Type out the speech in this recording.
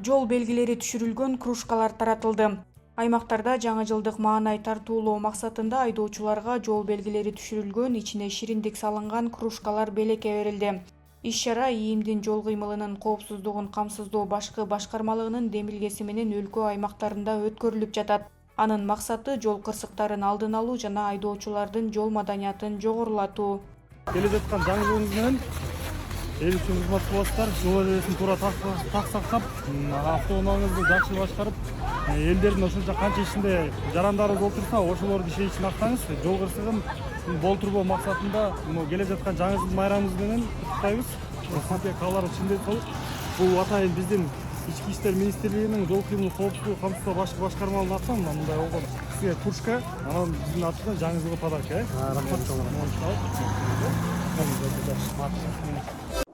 Жол белгилери түшүрүлгөн кружкалар таратылды. Аймактарда жаңы жылдык маанай тартуулоо максатында айдоочуларга жол белгилери түшүрүлгөн, ичине шириндик салынган кружкалар белекке берилди. Иш-чара ИИМдин жол кыймылынын коопсуздугун камсыздоо башкы башкармалыгынын демилгеси менен өлкө аймактарында өткөрүлүп жатат. Анын максаты жол кырсыктарын алдын алуу жана айдоочулардын жол маданиятын жогорулатуу. Келе жаткан жаңы жылыңыз менен эл үчүн кызмат кыласыздар. Жол эрежесин туура так сактап, автоунааңызды жакшы башкарып, элдердин ошончо канча ичинде жарандарыбыз болуп турса, ошолордун ишеницин актаңыз. Жол кырсыгын болтурбоо максатында келе жаткан жаңы жыл майрамыбыз менен куттуктайбыз. Сизге каалар чындап сол. Бул атайын биздин Ички иштер министрлигинин жол кыймыл коопсуздугу камсыздоо башкы башкармалыгынын атынан мындай болгон сизге кружка, анан биздин атынан жаңы жылга подарка. Рахмат.